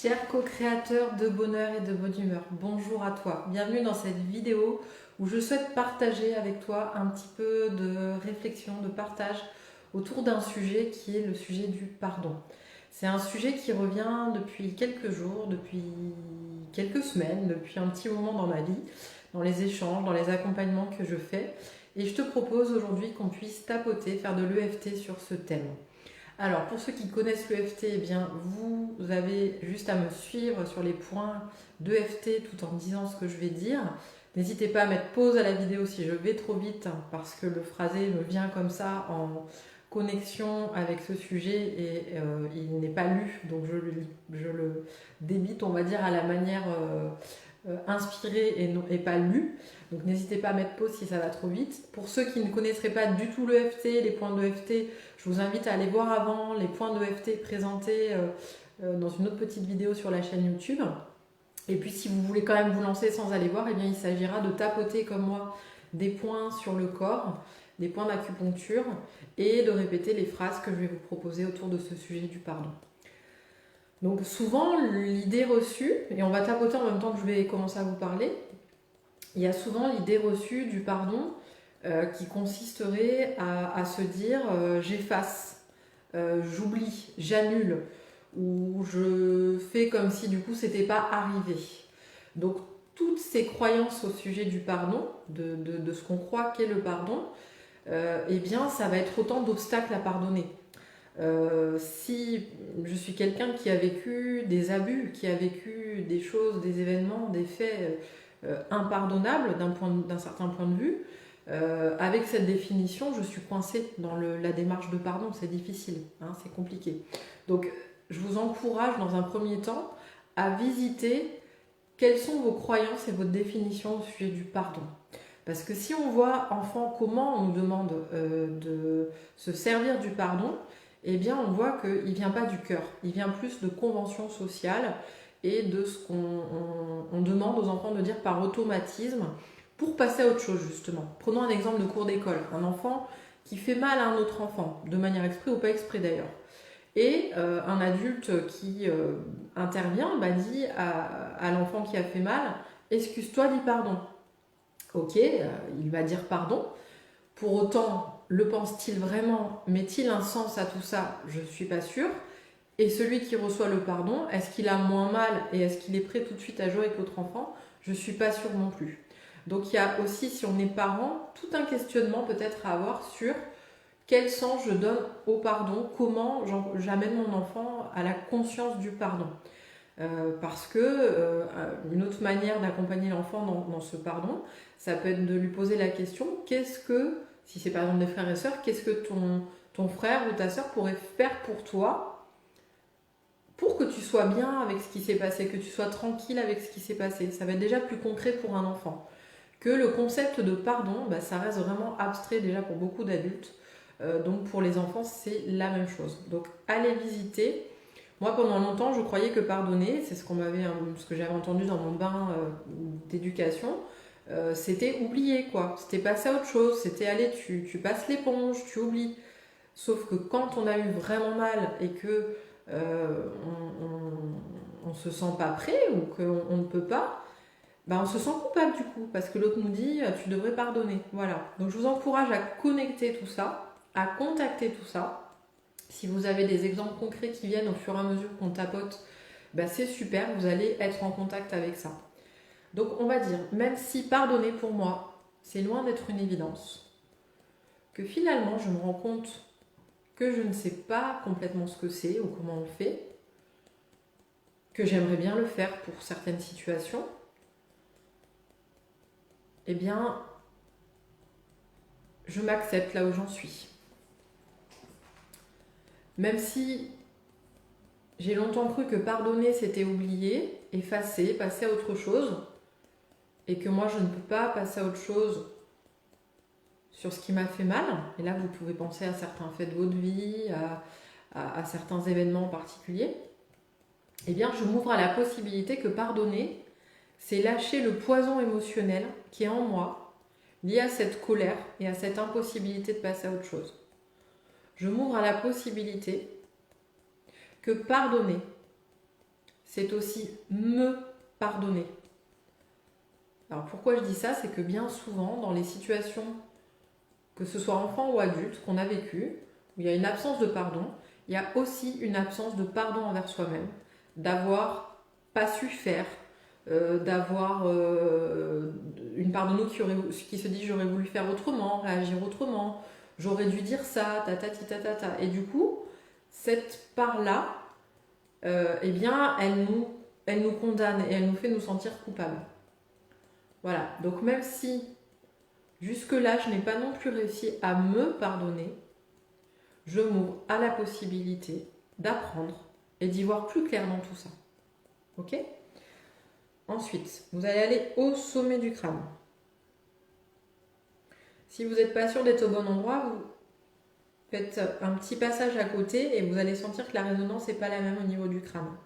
Cher co-créateur de bonheur et de bonne humeur, bonjour à toi. Bienvenue dans cette vidéo où je souhaite partager avec toi un petit peu de réflexion, de partage autour d'un sujet qui est le sujet du pardon. C'est un sujet qui revient depuis quelques jours, depuis quelques semaines, depuis un petit moment dans ma vie, dans les échanges, dans les accompagnements que je fais. Et je te propose aujourd'hui qu'on puisse tapoter, faire de l'EFT sur ce thème. Alors, pour ceux qui connaissent l'EFT, eh bien, vous avez juste à me suivre sur les points d'EFT tout en disant ce que je vais dire. N'hésitez pas à mettre pause à la vidéo si je vais trop vite, parce que le phrasé me vient comme ça en connexion avec ce sujet et il n'est pas lu, donc je le débite, on va dire, à la manière inspirée et pas lu. Donc n'hésitez pas à mettre pause si ça va trop vite. Pour ceux qui ne connaisseraient pas du tout l'EFT, les points d'EFT, je vous invite à aller voir avant les points d'EFT présentés dans une autre petite vidéo sur la chaîne YouTube. Et puis si vous voulez quand même vous lancer sans aller voir, eh bien, il s'agira de tapoter comme moi des points sur le corps, des points d'acupuncture et de répéter les phrases que je vais vous proposer autour de ce sujet du pardon. Donc souvent l'idée reçue, et on va tapoter en même temps que je vais commencer à vous parler, il y a souvent l'idée reçue du pardon qui consisterait à se dire j'efface, j'oublie, j'annule, ou je fais comme si du coup c'était pas arrivé. Donc toutes ces croyances au sujet du pardon, de ce qu'on croit qu'est le pardon, eh bien ça va être autant d'obstacles à pardonner. Si je suis quelqu'un qui a vécu des abus, qui a vécu des choses, des événements, des faits impardonnables d'un certain point de vue, avec cette définition, je suis coincée dans la démarche de pardon. C'est difficile, hein, c'est compliqué. Donc, je vous encourage dans un premier temps à visiter quelles sont vos croyances et votre définition au sujet du pardon. Parce que si on voit enfant comment on nous demande de se servir du pardon, eh bien on voit qu'il ne vient pas du cœur, il vient plus de conventions sociales et de ce qu'on demande aux enfants de dire par automatisme pour passer à autre chose justement. Prenons un exemple de cours d'école, un enfant qui fait mal à un autre enfant, de manière exprès ou pas exprès d'ailleurs. Et un adulte qui intervient dit à l'enfant qui a fait mal, excuse-toi, dis pardon. Ok, il va dire pardon. Pour autant, le pense-t-il vraiment? Met-il un sens à tout ça? Je ne suis pas sûre. Et celui qui reçoit le pardon, est-ce qu'il a moins mal et est-ce qu'il est prêt tout de suite à jouer avec l'autre enfant? Je ne suis pas sûre non plus. Donc il y a aussi, si on est parent, tout un questionnement peut-être à avoir sur quel sens je donne au pardon, comment j'amène mon enfant à la conscience du pardon. Parce que une autre manière d'accompagner l'enfant dans ce pardon, ça peut être de lui poser la question, qu'est-ce que, si c'est par exemple des frères et sœurs, qu'est-ce que ton frère ou ta sœur pourrait faire pour toi pour que tu sois bien avec ce qui s'est passé, que tu sois tranquille avec ce qui s'est passé. Ça va être déjà plus concret pour un enfant. Que le concept de pardon, ça reste vraiment abstrait déjà pour beaucoup d'adultes. Donc pour les enfants, c'est la même chose. Donc allez visiter. Moi, pendant longtemps, je croyais que pardonner, c'est ce que j'avais entendu dans mon bain d'éducation, c'était oublier, quoi. C'était passer à autre chose. C'était aller, tu passes l'éponge, tu oublies. Sauf que quand on a eu vraiment mal et que on se sent pas prêt ou qu'on ne peut pas, on se sent coupable du coup, parce que l'autre nous dit tu devrais pardonner. Voilà. Donc je vous encourage à connecter tout ça, à contacter tout ça. Si vous avez des exemples concrets qui viennent au fur et à mesure qu'on tapote, c'est super, vous allez être en contact avec ça. Donc on va dire, même si pardonner pour moi, c'est loin d'être une évidence, que finalement je me rends compte que je ne sais pas complètement ce que c'est ou comment on le fait, que j'aimerais bien le faire pour certaines situations, eh bien, je m'accepte là où j'en suis. Même si j'ai longtemps cru que pardonner c'était oublier, effacer, passer à autre chose, et que moi je ne peux pas passer à autre chose sur ce qui m'a fait mal, et là vous pouvez penser à certains faits de votre vie, à certains événements particuliers, eh bien je m'ouvre à la possibilité que pardonner, c'est lâcher le poison émotionnel qui est en moi, lié à cette colère et à cette impossibilité de passer à autre chose. Je m'ouvre à la possibilité que pardonner, c'est aussi me pardonner. Alors pourquoi je dis ça? C'est que bien souvent, dans les situations, que ce soit enfant ou adulte, qu'on a vécu, où il y a une absence de pardon, il y a aussi une absence de pardon envers soi-même, d'avoir pas su faire, d'avoir une part de nous qui se dit j'aurais voulu faire autrement, réagir autrement, j'aurais dû dire ça, ta. Et du coup, cette part-là, eh bien, elle nous condamne et elle nous fait nous sentir coupables. Voilà, donc même si jusque-là, je n'ai pas non plus réussi à me pardonner, je m'ouvre à la possibilité d'apprendre et d'y voir plus clair dans tout ça. Ok? Ensuite, vous allez aller au sommet du crâne. Si vous n'êtes pas sûr d'être au bon endroit, vous faites un petit passage à côté et vous allez sentir que la résonance n'est pas la même au niveau du crâne.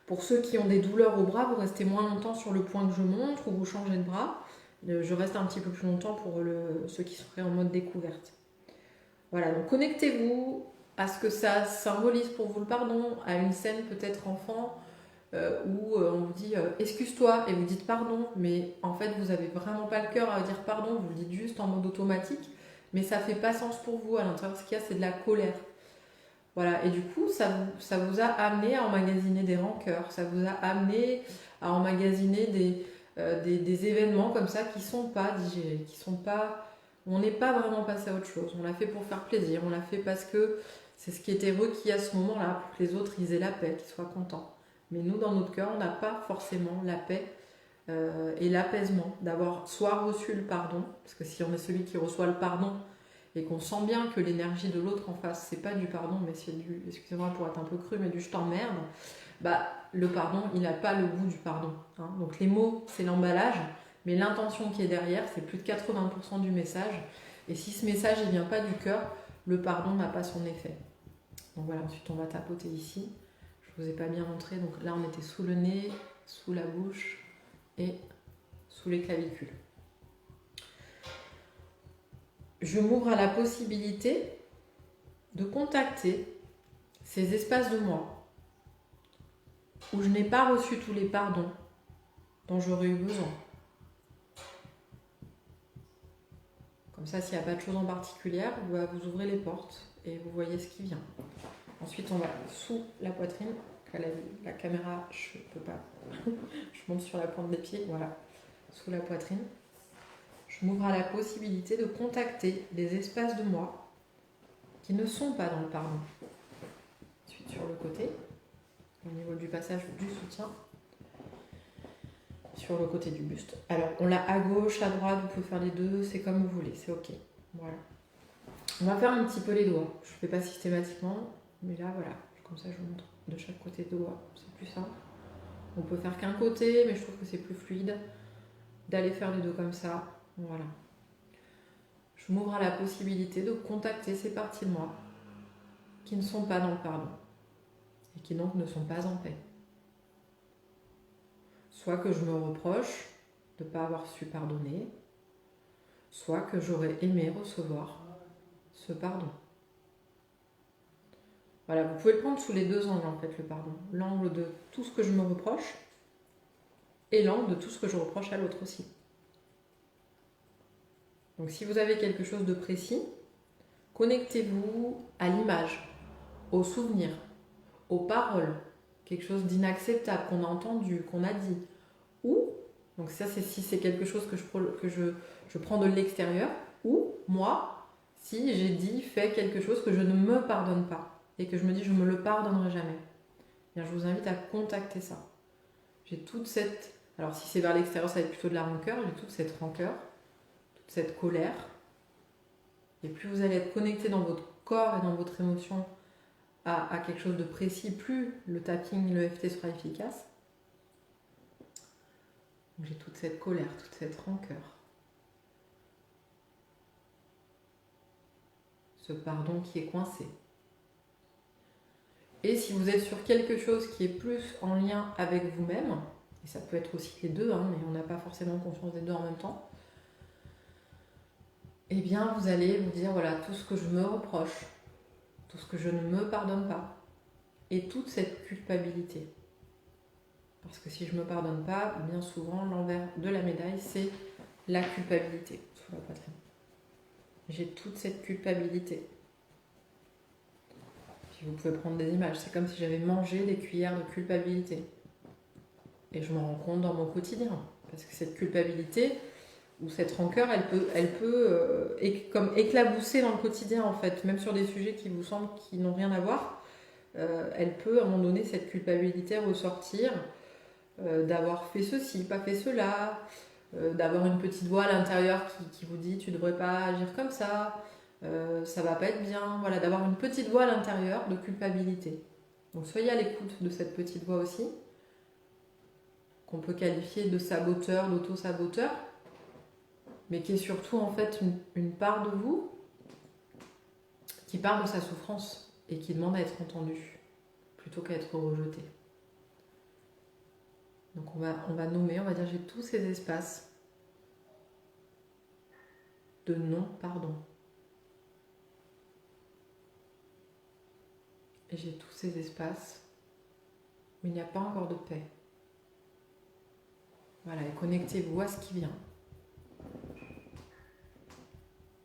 Pour ceux qui ont des douleurs au bras, vous restez moins longtemps sur le point que je montre ou vous changez de bras. Je reste un petit peu plus longtemps pour ceux qui seraient en mode découverte. Voilà, donc connectez-vous à ce que ça symbolise pour vous le pardon, à une scène peut-être enfant où on vous dit excuse-toi et vous dites pardon, mais en fait vous n'avez vraiment pas le cœur à dire pardon, vous le dites juste en mode automatique, mais ça fait pas sens pour vous. À l'intérieur, ce qu'il y a, c'est de la colère. Voilà, et du coup, ça vous a amené à emmagasiner des rancœurs, ça vous a amené à emmagasiner des événements comme ça qui sont pas digérés, qui sont pas... On n'est pas vraiment passé à autre chose. On l'a fait pour faire plaisir, on l'a fait parce que c'est ce qui était requis à ce moment-là, pour que les autres ils aient la paix, qu'ils soient contents. Mais nous, dans notre cœur, on n'a pas forcément la paix et l'apaisement d'avoir soit reçu le pardon, parce que si on est celui qui reçoit le pardon et qu'on sent bien que l'énergie de l'autre en face, c'est pas du pardon, mais c'est du, excusez-moi pour être un peu cru, mais du je t'emmerde, bah le pardon, il n'a pas le goût du pardon. Hein. Donc les mots, c'est l'emballage, mais l'intention qui est derrière, c'est plus de 80% du message. Et si ce message ne vient pas du cœur, le pardon n'a pas son effet. Donc voilà, ensuite on va tapoter ici. Je ne vous ai pas bien montré, donc là on était sous le nez, sous la bouche et sous les clavicules. Je m'ouvre à la possibilité de contacter ces espaces de moi où je n'ai pas reçu tous les pardons dont j'aurais eu besoin. Comme ça, s'il n'y a pas de choses en particulier, vous ouvrez les portes et vous voyez ce qui vient. Ensuite, on va sous la poitrine. La caméra, je ne peux pas. Je monte sur la pointe des pieds, voilà, sous la poitrine. Je m'ouvre à la possibilité de contacter des espaces de moi qui ne sont pas dans le pardon. Ensuite, sur le côté, au niveau du passage du soutien, sur le côté du buste. Alors, on l'a à gauche, à droite, vous pouvez faire les deux, c'est comme vous voulez, c'est ok. Voilà. On va faire un petit peu les doigts. Je ne fais pas systématiquement, mais là, voilà. Comme ça, je vous montre de chaque côté de doigt. C'est plus simple. On peut faire qu'un côté, mais je trouve que c'est plus fluide d'aller faire les deux comme ça. Voilà. Je m'ouvre à la possibilité de contacter ces parties de moi qui ne sont pas dans le pardon et qui donc ne sont pas en paix. Soit que je me reproche de ne pas avoir su pardonner, soit que j'aurais aimé recevoir ce pardon. Voilà, vous pouvez le prendre sous les deux angles en fait, le pardon. L'angle de tout ce que je me reproche et l'angle de tout ce que je reproche à l'autre aussi. Donc si vous avez quelque chose de précis, connectez-vous à l'image, au souvenir, aux paroles, quelque chose d'inacceptable qu'on a entendu, qu'on a dit. Ou, donc ça c'est si c'est quelque chose que je prends de l'extérieur, ou moi, si j'ai dit, fait quelque chose que je ne me pardonne pas et que je me dis je ne me le pardonnerai jamais. Bien, je vous invite à contacter ça. J'ai toute cette... Alors si c'est vers l'extérieur, ça va être plutôt de la rancœur, j'ai toute cette rancœur, toute cette colère. Et plus vous allez être connecté dans votre corps et dans votre émotion à quelque chose de précis, plus le tapping, le EFT sera efficace. Donc j'ai toute cette colère, toute cette rancœur. Ce pardon qui est coincé. Et si vous êtes sur quelque chose qui est plus en lien avec vous-même, et ça peut être aussi les deux, hein, mais on n'a pas forcément conscience des deux en même temps, eh bien vous allez vous dire, voilà, tout ce que je me reproche, tout ce que je ne me pardonne pas, et toute cette culpabilité. Parce que si je ne me pardonne pas, bien souvent, l'envers de la médaille, c'est la culpabilité sous la poitrine. J'ai toute cette culpabilité. Puis vous pouvez prendre des images. C'est comme si j'avais mangé des cuillères de culpabilité. Et je me rends compte dans mon quotidien. Parce que cette culpabilité ou cette rancœur, elle peut comme éclabousser dans le quotidien en fait. Même sur des sujets qui vous semblent qui n'ont rien à voir. Elle peut à un moment donné, cette culpabilité ressortir. D'avoir fait ceci, pas fait cela, d'avoir une petite voix à l'intérieur qui vous dit tu devrais pas agir comme ça va pas être bien, voilà, d'avoir une petite voix à l'intérieur de culpabilité. Donc soyez à l'écoute de cette petite voix aussi, qu'on peut qualifier de saboteur, d'auto-saboteur, mais qui est surtout en fait une part de vous qui parle de sa souffrance et qui demande à être entendue plutôt qu'à être rejetée. Donc on va nommer, on va dire j'ai tous ces espaces de non-pardon. Et j'ai tous ces espaces où il n'y a pas encore de paix. Voilà, et connectez-vous à ce qui vient.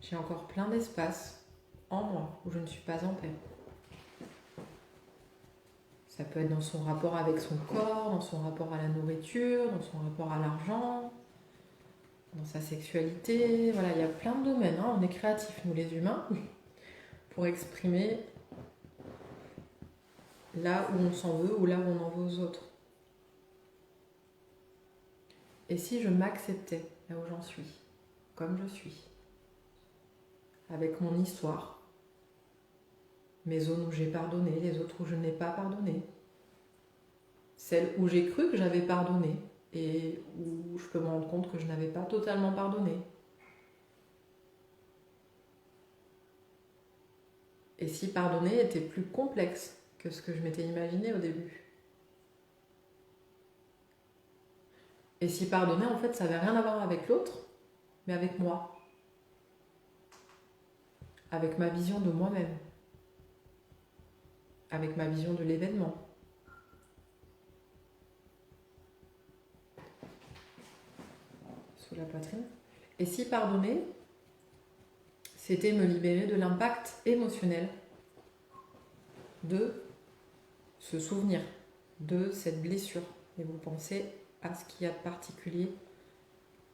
J'ai encore plein d'espaces en moi où je ne suis pas en paix. Ça peut être dans son rapport avec son corps, dans son rapport à la nourriture, dans son rapport à l'argent, dans sa sexualité. Voilà, il y a plein de domaines. On est créatifs, nous les humains, pour exprimer là où on s'en veut ou là où on en veut aux autres. Et si je m'acceptais là où j'en suis, comme je suis, avec mon histoire, mes zones où j'ai pardonné, les autres où je n'ai pas pardonné, celles où j'ai cru que j'avais pardonné et où je peux me rendre compte que je n'avais pas totalement pardonné. Et si pardonner était plus complexe que ce que je m'étais imaginé au début. Et si pardonner, en fait, ça n'avait rien à voir avec l'autre, mais avec moi. Avec ma vision de moi-même. Avec ma vision de l'événement. Sous la poitrine. Et si pardonner, c'était me libérer de l'impact émotionnel de ce souvenir, de cette blessure. Et vous pensez à ce qu'il y a de particulier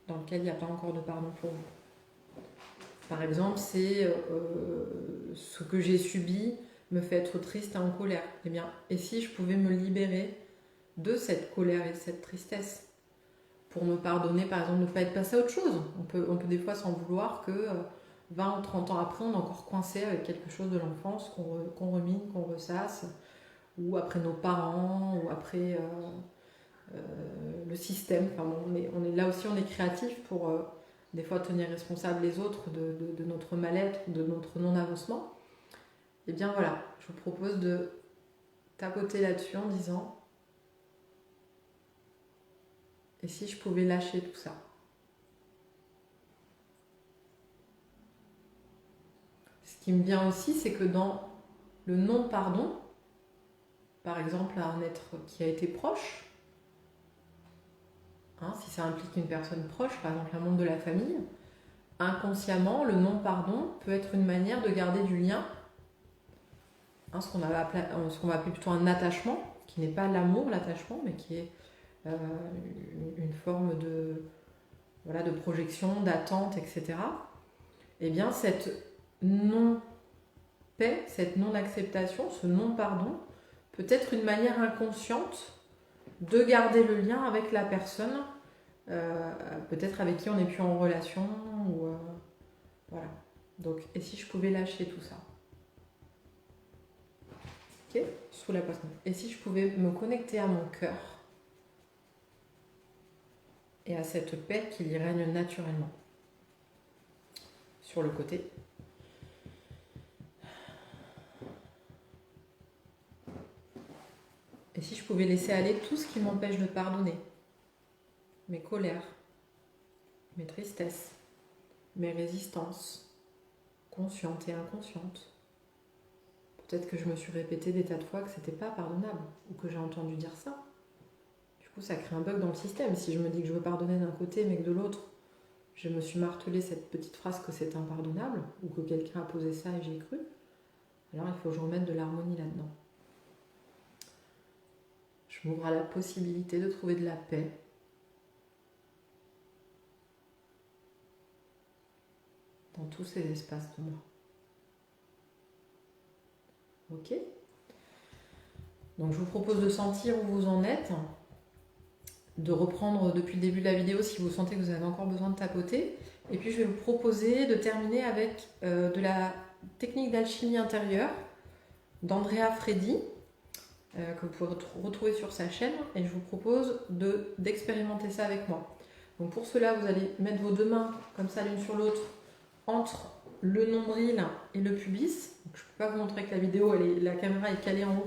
dans lequel il n'y a pas encore de pardon pour vous. Par exemple, c'est ce que j'ai subi me fait être triste et en colère. Eh bien, et si je pouvais me libérer de cette colère et de cette tristesse pour me pardonner, par exemple, de ne pas être passé à autre chose. On peut des fois s'en vouloir que 20 ou 30 ans après, on est encore coincé avec quelque chose de l'enfance qu'on remine, qu'on ressasse, ou après nos parents, ou après le système. Enfin, bon, on est là aussi, on est créatif pour des fois tenir responsable les autres de notre mal-être, de notre non-avancement. Et bien voilà, je vous propose de tapoter là-dessus en disant et si je pouvais lâcher tout ça? Ce qui me vient aussi, c'est que dans le non-pardon, par exemple à un être qui a été proche, si ça implique une personne proche, par exemple un membre de la famille, inconsciemment, le non-pardon peut être une manière de garder du lien, ce qu'on va appeler plutôt un attachement, qui n'est pas l'amour, l'attachement, mais qui est une forme de projection, d'attente, etc. Eh bien, cette non-paix, cette non-acceptation, ce non-pardon, peut être une manière inconsciente de garder le lien avec la personne, peut-être avec qui on n'est plus en relation, ou voilà. Donc, et si je pouvais lâcher tout ça? Ok, sous la poitrine. Et si je pouvais me connecter à mon cœur et à cette paix qui y règne naturellement sur le côté. Et si je pouvais laisser aller tout ce qui m'empêche de pardonner, mes colères, mes tristesses, mes résistances, conscientes et inconscientes. Peut-être que je me suis répété des tas de fois que c'était pas pardonnable, ou que j'ai entendu dire ça. Du coup, ça crée un bug dans le système. Si je me dis que je veux pardonner d'un côté, mais que de l'autre, je me suis martelé cette petite phrase que c'est impardonnable, ou que quelqu'un a posé ça et j'y ai cru, alors il faut que je remette de l'harmonie là-dedans. Je m'ouvre à la possibilité de trouver de la paix. Dans tous ces espaces de moi. Ok ? Donc je vous propose de sentir où vous en êtes, de reprendre depuis le début de la vidéo si vous sentez que vous avez encore besoin de tapoter. Et puis je vais vous proposer de terminer avec de la technique d'alchimie intérieure d'Andrea Freddy, que vous pouvez retrouver sur sa chaîne. Et je vous propose d'expérimenter ça avec moi. Donc pour cela, vous allez mettre vos deux mains comme ça l'une sur l'autre entre le nombril et le pubis. Donc, je ne peux pas vous montrer que la vidéo, la caméra est calée en haut.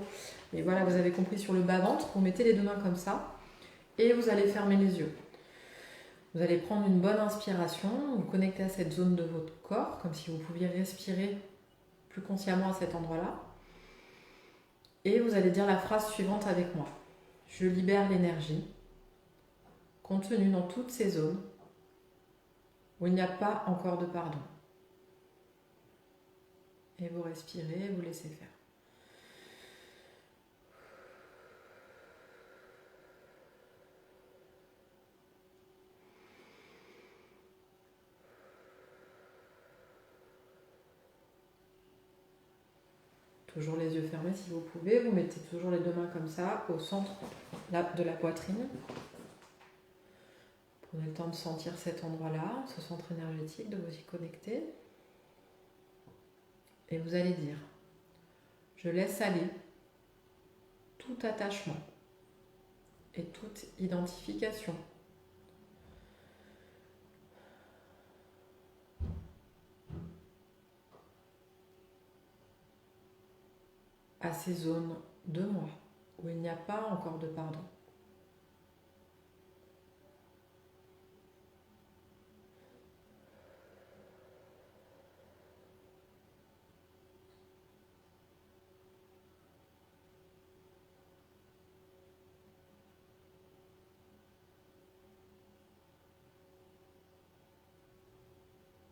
Mais voilà, vous avez compris, sur le bas-ventre. Vous mettez les deux mains comme ça et vous allez fermer les yeux. Vous allez prendre une bonne inspiration, vous connecter à cette zone de votre corps, comme si vous pouviez respirer plus consciemment à cet endroit-là. Et vous allez dire la phrase suivante avec moi. Je libère l'énergie contenue dans toutes ces zones où il n'y a pas encore de pardon. Et vous respirez, vous laissez faire. Toujours les yeux fermés si vous pouvez. Vous mettez toujours les deux mains comme ça, au centre de la poitrine. Prenez le temps de sentir cet endroit-là, ce centre énergétique, de vous y connecter. Et vous allez dire, je laisse aller tout attachement et toute identification à ces zones de moi où il n'y a pas encore de pardon.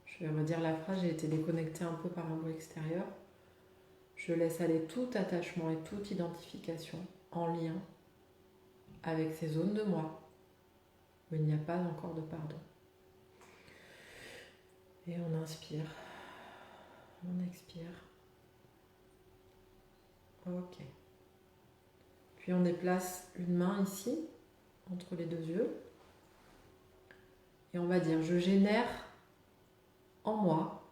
Je vais redire la phrase, j'ai été déconnectée un peu par un bruit extérieur. Je laisse aller tout attachement et toute identification en lien avec ces zones de moi où il n'y a pas encore de pardon. Et on inspire, on expire. Ok. Puis on déplace une main ici, entre les deux yeux. Et on va dire, je génère en moi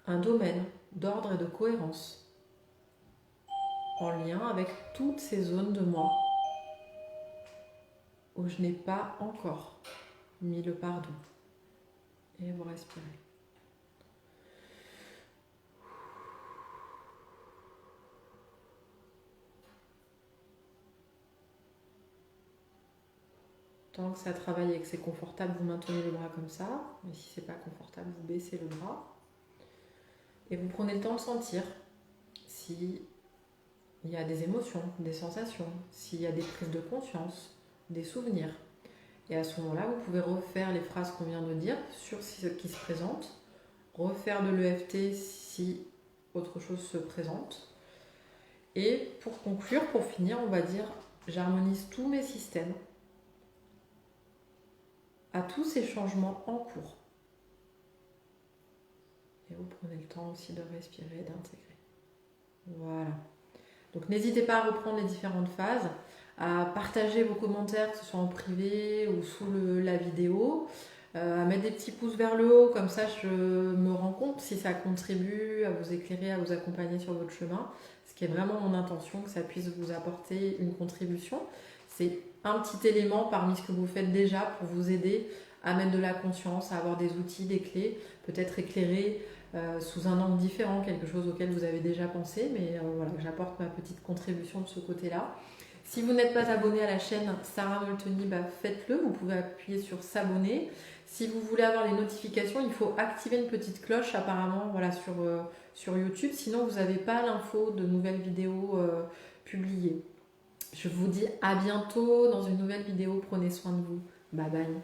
un domaine d'ordre et de cohérence en lien avec toutes ces zones de moi où je n'ai pas encore mis le pardon. Et vous respirez. Tant que ça travaille et que c'est confortable, vous maintenez les bras comme ça. Mais si c'est pas confortable, vous baissez le bras. Et vous prenez le temps de sentir s'il y a des émotions, des sensations, s'il y a des prises de conscience, des souvenirs. Et à ce moment-là, vous pouvez refaire les phrases qu'on vient de dire sur ce qui se présente, refaire de l'EFT si autre chose se présente. Et pour conclure, pour finir, on va dire, j'harmonise tous mes systèmes à tous ces changements en cours. Et vous prenez le temps aussi de respirer et d'intégrer. Voilà. Donc n'hésitez pas à reprendre les différentes phases, à partager vos commentaires, que ce soit en privé ou sous la vidéo, à mettre des petits pouces vers le haut, comme ça je me rends compte si ça contribue à vous éclairer, à vous accompagner sur votre chemin. Ce qui est vraiment mon intention, que ça puisse vous apporter une contribution. C'est un petit élément parmi ce que vous faites déjà pour vous aider à mettre de la conscience, à avoir des outils, des clés, peut-être éclairer sous un angle différent, quelque chose auquel vous avez déjà pensé, mais voilà, j'apporte ma petite contribution de ce côté-là. Si vous n'êtes pas abonné à la chaîne Sarah Molteni, faites-le, vous pouvez appuyer sur s'abonner. Si vous voulez avoir les notifications, il faut activer une petite cloche apparemment voilà, sur YouTube, sinon vous n'avez pas l'info de nouvelles vidéos publiées. Je vous dis à bientôt dans une nouvelle vidéo. Prenez soin de vous. Bye bye.